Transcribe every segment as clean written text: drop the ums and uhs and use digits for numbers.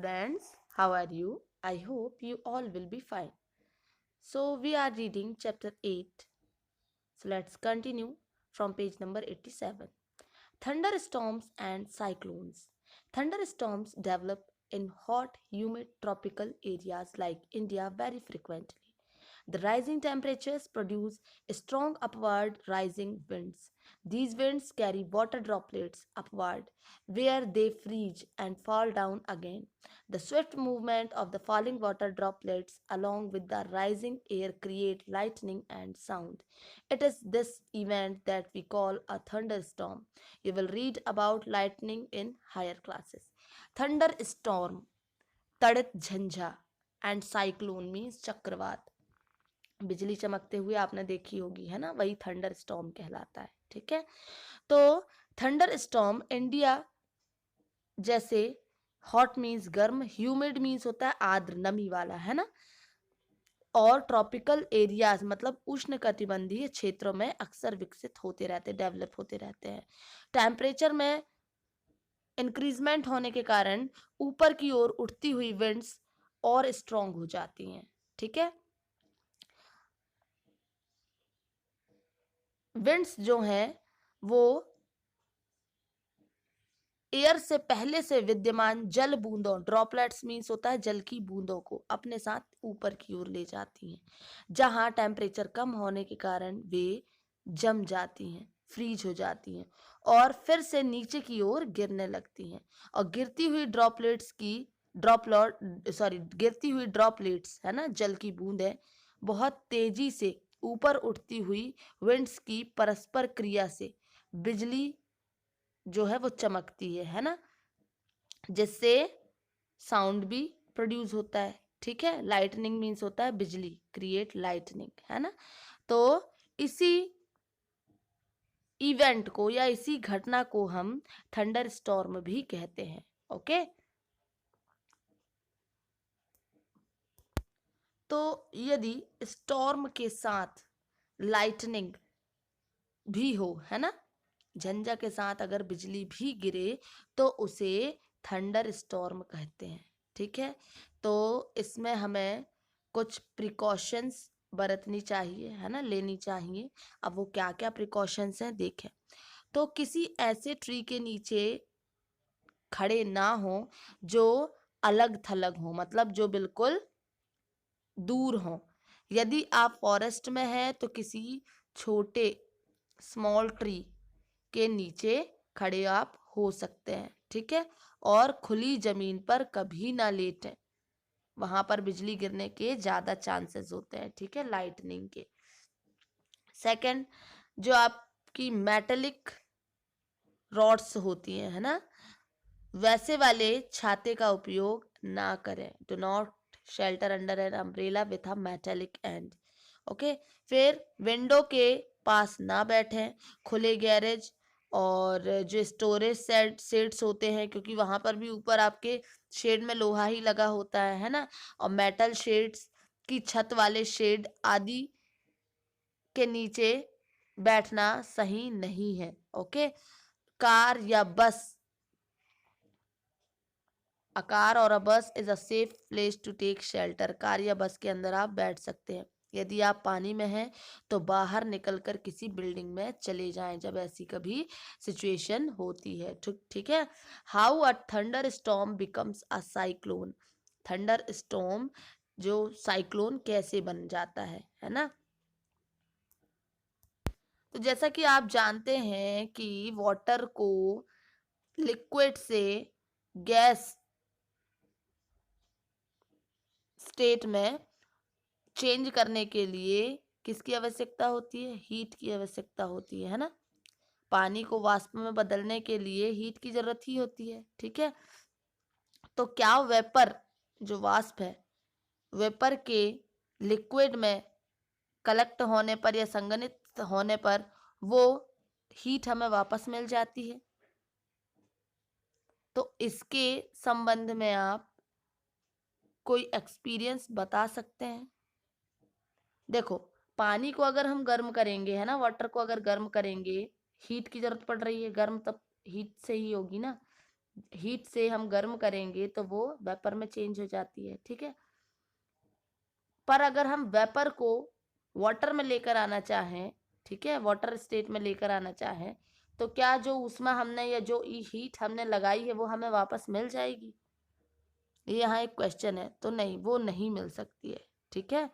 students, how are you? I hope you all will be fine. So, we are reading chapter 8. So, let's continue from page number 87. Thunderstorms and cyclones. Thunderstorms develop in hot, humid tropical areas like India very frequently. The rising temperatures produce strong upward rising winds. These winds carry water droplets upward, where they freeze and fall down again. The swift movement of the falling water droplets along with the rising air create lightning and sound. It is this event that we call a thunderstorm. You will read about lightning in higher classes. Thunderstorm, तड़क झंझा, and cyclone means चक्रवात. बिजली चमकते हुए आपने देखी होगी, है ना, वही थंडर स्टॉर्म कहलाता है. ठीक है, तो थंडर स्टॉर्म इंडिया जैसे हॉट मीन्स गर्म, ह्यूमिड मीन्स होता है आर्द्र नमी वाला, है ना, और ट्रॉपिकल एरियाज मतलब उष्ण कटिबंधीय क्षेत्रों में अक्सर विकसित होते रहते, डेवलप होते रहते हैं. टेम्परेचर में इंक्रीजमेंट होने के कारण ऊपर की ओर उठती हुई विंड्स और स्ट्रॉन्ग हो जाती हैं. ठीक है, विंड्स जो हैं वो एयर से पहले से विद्यमान जल बूंदों, ड्रॉपलेट्स मीन्स होता है जल की बूंदों को, अपने साथ ऊपर की ओर ले जाती हैं, जहां टेम्परेचर कम होने के कारण वे जम जाती हैं, फ्रीज हो जाती हैं और फिर से नीचे की ओर गिरने लगती हैं. और गिरती हुई ड्रॉपलेट्स है ना, जल की बूंदें बहुत तेजी से ऊपर उठती हुई विंड्स की परस्पर क्रिया से बिजली जो है वो चमकती है ना, जिससे साउंड भी प्रोड्यूस होता है. ठीक है, लाइटनिंग मीन्स होता है बिजली, क्रिएट लाइटनिंग, है ना. तो इसी इवेंट को या इसी घटना को हम थंडर स्टॉर्म भी कहते हैं. ओके, तो यदि स्टॉर्म के साथ लाइटनिंग भी हो, है ना, झंझा के साथ अगर बिजली भी गिरे तो उसे थंडर स्टॉर्म कहते हैं. ठीक है, तो इसमें हमें कुछ प्रिकॉशंस बरतनी चाहिए, है ना, लेनी चाहिए. अब वो क्या क्या प्रिकॉशंस हैं देखें. तो किसी ऐसे ट्री के नीचे खड़े ना हो जो अलग थलग हो, मतलब जो बिल्कुल दूर हो. यदि आप फॉरेस्ट में हैं तो किसी छोटे स्मॉल ट्री के नीचे खड़े आप हो सकते हैं. ठीक है, और खुली जमीन पर कभी ना लेटें, वहां पर बिजली गिरने के ज्यादा चांसेस होते हैं. ठीक है, लाइटनिंग के. सेकंड, जो आपकी मेटेलिक रॉड्स होती हैं, है ना, वैसे वाले छाते का उपयोग ना करें. Do not shelter under an umbrella with a metallic and. Okay, फिर विंडो के पास ना बैठें. खुले गैरेज और जो स्टोरेज शेड्स होते हैं, क्योंकि वहां पर भी ऊपर आपके शेड में लोहा ही लगा होता है ना, और मेटल शेड्स की छत वाले शेड आदि के नीचे बैठना सही नहीं है. ओके, कार या बस, अ कार और a bus is a safe place to take shelter. Car या बस के अंदर आप बैठ सकते हैं. यदि आप पानी में हैं तो बाहर निकलकर किसी बिल्डिंग में चले जाएं जब ऐसी कभी सिचुएशन होती है. ठीक है. How a thunder storm becomes a cyclone. Thunder storm जो साइक्लोन कैसे बन जाता है ना. तो जैसा कि आप जानते हैं कि वाटर को लिक्विड से गैस स्टेट में चेंज करने के लिए किसकी आवश्यकता होती है? हीट की आवश्यकता होती है ना. पानी को वाष्प में बदलने के लिए हीट की जरूरत ही होती है. ठीक है, तो क्या वेपर जो वाष्प है, वेपर के लिक्विड में कलेक्ट होने पर या संघनित होने पर वो हीट हमें वापस मिल जाती है. तो इसके संबंध में आप कोई एक्सपीरियंस बता सकते हैं? देखो, पानी को अगर हम गर्म करेंगे, है ना, वाटर को अगर गर्म करेंगे, हीट की जरूरत पड़ रही है, गर्म तब हीट से ही होगी ना. हीट से हम गर्म करेंगे तो वो वेपर में चेंज हो जाती है, ठीक है। पर अगर हम वेपर को वाटर में लेकर आना चाहें, ठीक है, वाटर स्टेट में लेकर आना चाहें, तो क्या जो उसमें हमने या जो हीट हमने लगाई है वो हमें वापस मिल जाएगी? ये यहाँ एक क्वेश्चन है। तो नहीं, वो नहीं मिल सकती है, ठीक है।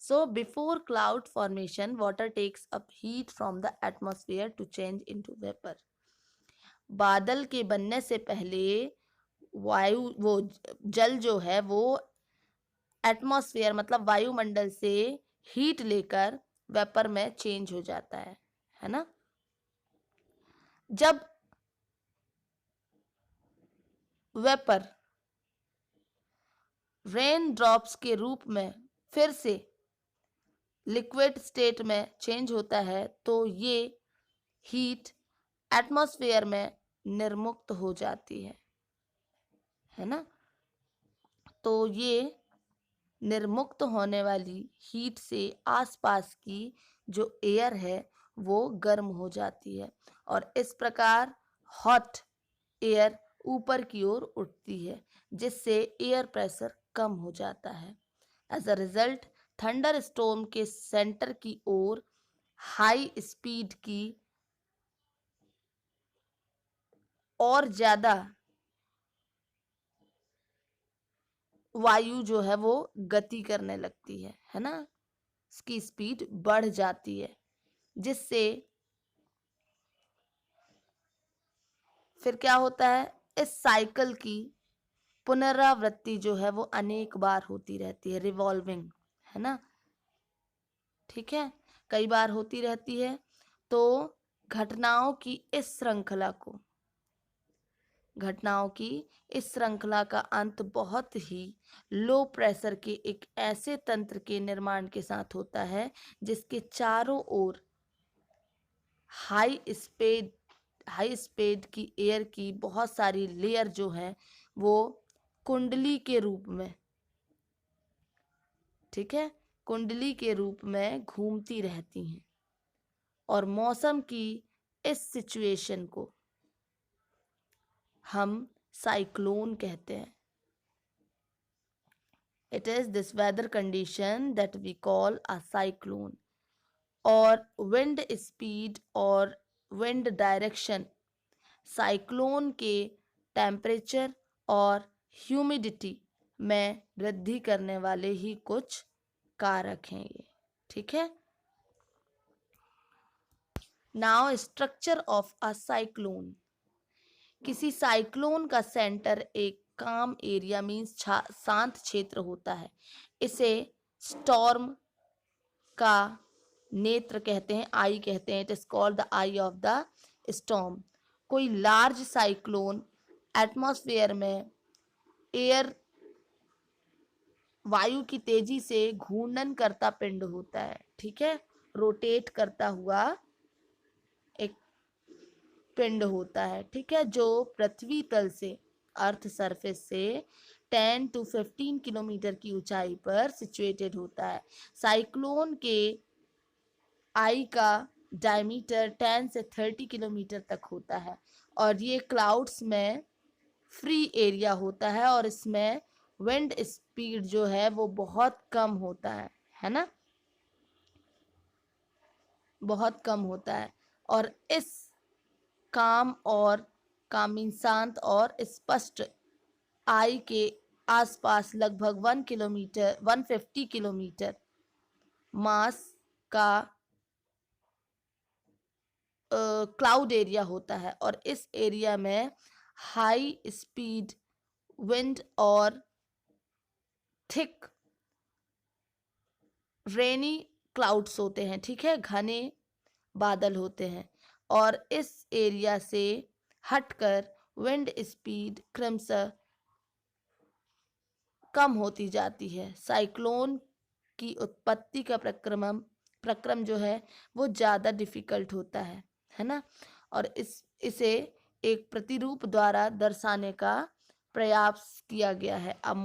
So before cloud formation, water takes up heat from the atmosphere to change into vapor. बादल के बनने से पहले वायु वो जल जो है वो एटमॉस्फेयर मतलब वायुमंडल से हीट लेकर वेपर में चेंज हो जाता है ना। जब वेपर रेन ड्रॉप्स के रूप में फिर से लिक्विड स्टेट में चेंज होता है तो ये हीट एटमॉस्फेयर में निर्मुक्त हो जाती है ना। तो ये निर्मुक्त होने वाली हीट से आसपास की जो एयर है वो गर्म हो जाती है और इस प्रकार हॉट एयर ऊपर की ओर उठती है जिससे एयर प्रेशर कम हो जाता है। As a result thunderstorm के सेंटर की ओर हाई स्पीड की और ज्यादा वायु जो है वो गति करने लगती है ना। इसकी स्पीड बढ़ जाती है जिससे फिर क्या होता है, इस साइकिल की पुनरावृत्ति जो है वो अनेक बार होती रहती है, रिवॉल्विंग, है ना, ठीक है, कई बार होती रहती है। तो घटनाओं की इस श्रृंखला को घटनाओं की इस श्रृंखला का अंत बहुत ही लो प्रेशर के एक ऐसे तंत्र के निर्माण के साथ होता है जिसके चारों ओर हाई स्पीड हाई स्पीड की एयर की बहुत सारी लेयर जो है वो कुंडली के रूप में, ठीक है, कुंडली के रूप में घूमती रहती हैं और मौसम की इस सिचुएशन को हम साइक्लोन कहते हैं। It is this weather condition that we call a cyclone. और विंड स्पीड और विंड डायरेक्शन साइक्लोन के टेम्परेचर और ह्यूमिडिटी में वृद्धि करने वाले ही कुछ कारक हैं ये, ठीक है। Now structure of a cyclone. किसी साइक्लोन का सेंटर एक काम एरिया मीन्स शांत क्षेत्र होता है। इसे स्टॉर्म का नेत्र कहते हैं, आई कहते हैं। It is called the I of the storm. कोई लार्ज साइक्लोन एटमॉस्फेयर में एयर वायु की तेजी से घूर्णन करता पिंड होता है, ठीक है, रोटेट करता हुआ एक पिंड होता है, ठीक है, जो पृथ्वी तल से अर्थ सरफेस से 10 to 15 किलोमीटर की ऊंचाई पर सिचुएटेड होता है। साइक्लोन के आई का डायमीटर 10 से 30 किलोमीटर तक होता है और ये क्लाउड्स में फ्री एरिया होता है और इसमें विंड स्पीड जो है वो बहुत कम होता है ना, बहुत कम होता है। और इस काम मीन शांत और स्पष्ट आई के आसपास लगभग 150 किलोमीटर मास का क्लाउड एरिया होता है और इस एरिया में हाई स्पीड विंड और थिक रेनी क्लाउड्स होते हैं, ठीक है, घने बादल होते हैं और इस एरिया से हटकर विंड स्पीड क्रमशः कम होती जाती है। साइक्लोन की उत्पत्ति का प्रक्रम जो है वो ज़्यादा डिफिकल्ट होता है ना। और इसे एक प्रतिरूप द्वारा दर्शाने का प्रयास किया गया है। अब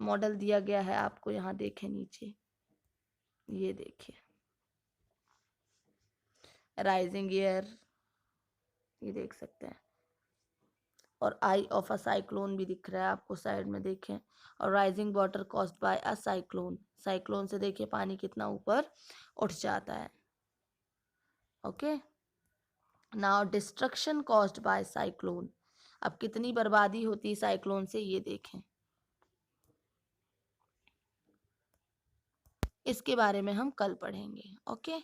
मॉडल दिया गया है आपको, यहाँ देखें नीचे, ये देखिए, राइजिंग एयर, ये देख सकते हैं। और आई ऑफ अ साइक्लोन भी दिख रहा है आपको साइड में, देखें। और rising water caused by a cyclone, cyclone से देखिए पानी कितना ऊपर उठ जाता है। Okay, now destruction caused by cyclone, अब कितनी बर्बादी होती है साइक्लोन से ये देखें, इसके बारे में हम कल पढ़ेंगे। ओके।